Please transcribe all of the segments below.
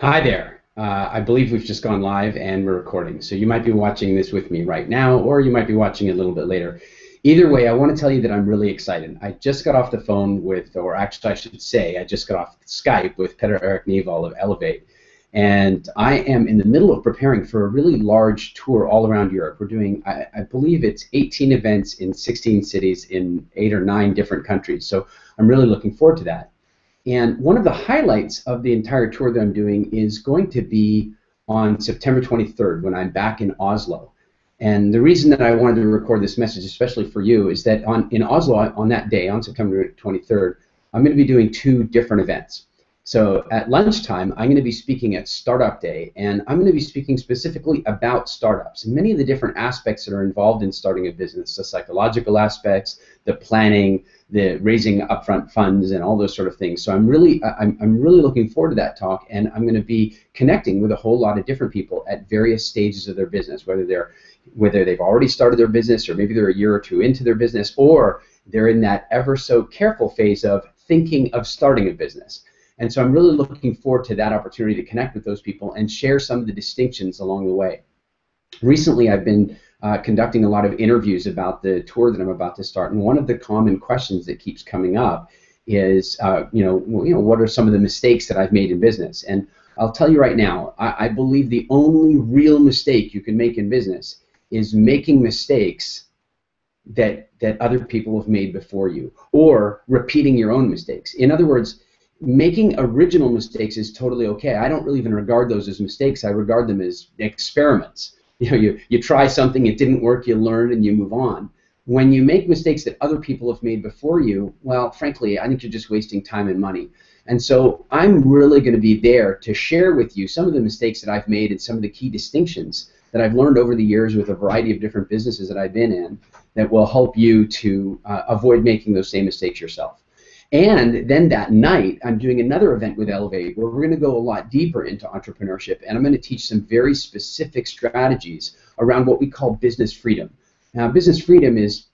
Hi there. I believe we've just gone live and we're recording. So you might be watching this with me right now, or you might be watching it a little bit later. Either way, I want to tell you that I'm really excited. I just got off the phone with, or actually I should say, I just got off Skype with Peter Edmeades of Elevate. And I am in the middle of preparing for a really large tour all around Europe. We're doing, I believe it's 18 events in 16 cities in 8 or 9 different countries. So I'm really looking forward to that. And one of the highlights of the entire tour that I'm doing is going to be on September 23rd when I'm back in Oslo. And the reason that I wanted to record this message, especially for you, is that in Oslo on that day, on September 23rd, I'm going to be doing 2 different events. So at lunchtime, I'm going to be speaking at Startup Day, and I'm going to be speaking specifically about startups and many of the different aspects that are involved in starting a business, the psychological aspects, the planning, the raising upfront funds, and all those sort of things. So I'm really looking forward to that talk, and I'm going to be connecting with a whole lot of different people at various stages of their business, whether they've already started their business, or maybe they're a year or 2 into their business, or they're in that ever so careful phase of thinking of starting a business. And so I'm really looking forward to that opportunity to connect with those people and share some of the distinctions along the way. Recently, I've been conducting a lot of interviews about the tour that I'm about to start, and one of the common questions that keeps coming up is, what are some of the mistakes that I've made in business? And I'll tell you right now, I believe the only real mistake you can make in business is making mistakes that other people have made before you, or repeating your own mistakes. In other words, making original mistakes is totally okay. I don't really even regard those as mistakes. I regard them as experiments. You try something, it didn't work, you learn, and you move on. When you make mistakes that other people have made before you, well, frankly, I think you're just wasting time and money. And so I'm really going to be there to share with you some of the mistakes that I've made and some of the key distinctions that I've learned over the years with a variety of different businesses that I've been in that will help you to avoid making those same mistakes yourself. And then that night, I'm doing another event with Elevate where we're going to go a lot deeper into entrepreneurship, and I'm going to teach some very specific strategies around what we call business freedom. Now, business freedom is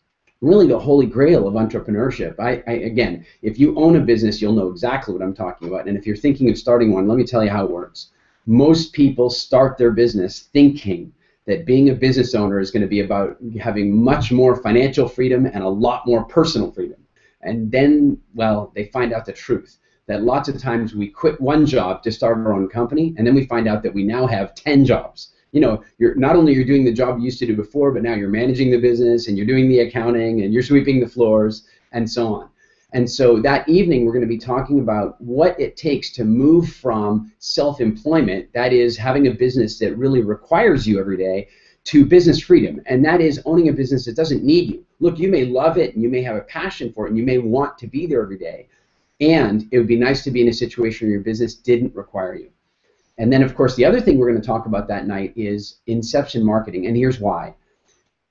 really the holy grail of entrepreneurship. Again, if you own a business, you'll know exactly what I'm talking about. And if you're thinking of starting one, let me tell you how it works. Most people start their business thinking that being a business owner is going to be about having much more financial freedom and a lot more personal freedom. And then, well, they find out the truth, that lots of times we quit one job to start our own company, and then we find out that we now have 10 jobs. You're not only you're doing the job you used to do before, but now you're managing the business, and you're doing the accounting, and you're sweeping the floors, and so on. And so that evening, we're going to be talking about what it takes to move from self-employment, that is having a business that really requires you every day, to business freedom, and that is owning a business that doesn't need you. Look, you may love it, and you may have a passion for it, and you may want to be there every day, and it would be nice to be in a situation where your business didn't require you. And then, of course, the other thing we're going to talk about that night is Inception Marketing, and here's why.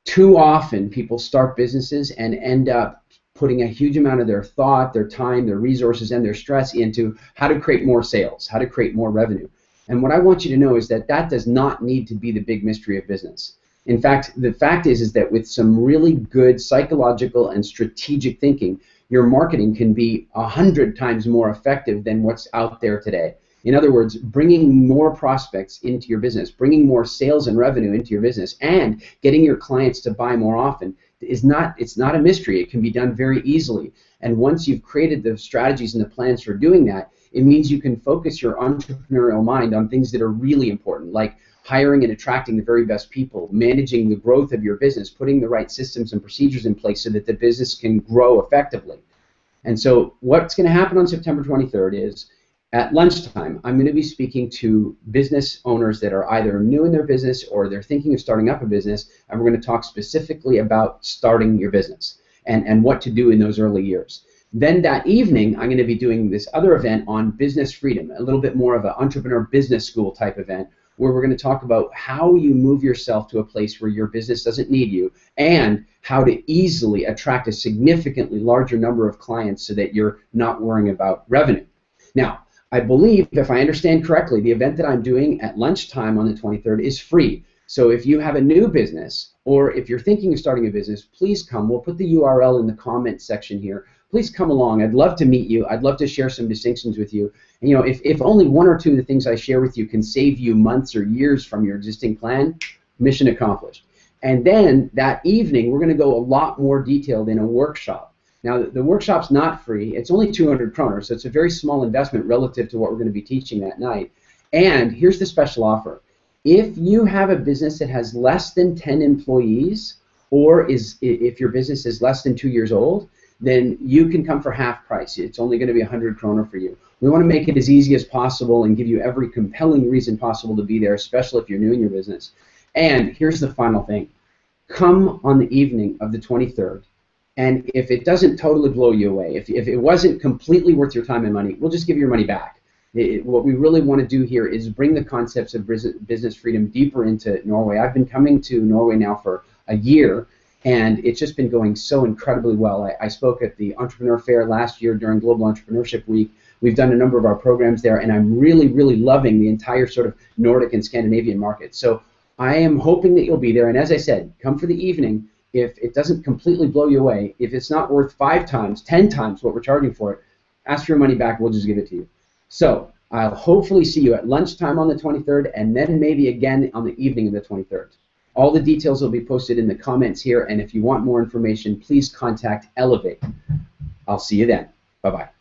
Too often, people start businesses and end up putting a huge amount of their thought, their time, their resources, and their stress into how to create more sales, how to create more revenue. And what I want you to know is that that does not need to be the big mystery of business. In fact, the fact is that with some really good psychological and strategic thinking, your marketing can be 100 times more effective than what's out there today. In other words, bringing more prospects into your business, bringing more sales and revenue into your business, and getting your clients to buy more often it's not a mystery. It can be done very easily. And once you've created the strategies and the plans for doing that, it means you can focus your entrepreneurial mind on things that are really important, like hiring and attracting the very best people, managing the growth of your business, putting the right systems and procedures in place so that the business can grow effectively. And so what's going to happen on September 23rd is at lunchtime, I'm going to be speaking to business owners that are either new in their business or they're thinking of starting up a business, and we're going to talk specifically about starting your business and what to do in those early years. Then that evening, I'm going to be doing this other event on business freedom, a little bit more of an entrepreneur business school type event, where we're going to talk about how you move yourself to a place where your business doesn't need you and how to easily attract a significantly larger number of clients so that you're not worrying about revenue. Now, I believe, if I understand correctly, the event that I'm doing at lunchtime on the 23rd is free. So if you have a new business or if you're thinking of starting a business, please come. We'll put the URL in the comment section here. please come along. I'd love to meet you. I'd love to share some distinctions with you. And, you know, if only one or two of the things I share with you can save you months or years from your existing plan, mission accomplished. And then that evening, we're going to go a lot more detailed in a workshop. Now, the workshop's not free. It's only 200 kroner, so it's a very small investment relative to what we're going to be teaching that night. And here's the special offer. If you have a business that has less than 10 employees, or if your business is less than 2 years old, then you can come for half price. It's only going to be 100 kroner for you. We want to make it as easy as possible and give you every compelling reason possible to be there, especially if you're new in your business. And here's the final thing. Come on the evening of the 23rd, and if it doesn't totally blow you away, if it wasn't completely worth your time and money, we'll just give you your money back. What we really want to do here is bring the concepts of business freedom deeper into Norway. I've been coming to Norway now for a year, and it's just been going so incredibly well. I spoke at the Entrepreneur Fair last year during Global Entrepreneurship Week. We've done a number of our programs there, and I'm really, really loving the entire sort of Nordic and Scandinavian market. So I am hoping that you'll be there, and as I said, come for the evening. If it doesn't completely blow you away, if it's not worth 5 times, 10 times what we're charging for it, ask for your money back, we'll just give it to you. So I'll hopefully see you at lunchtime on the 23rd, and then maybe again on the evening of the 23rd. All the details will be posted in the comments here, and if you want more information, please contact Elevate. I'll see you then. Bye-bye.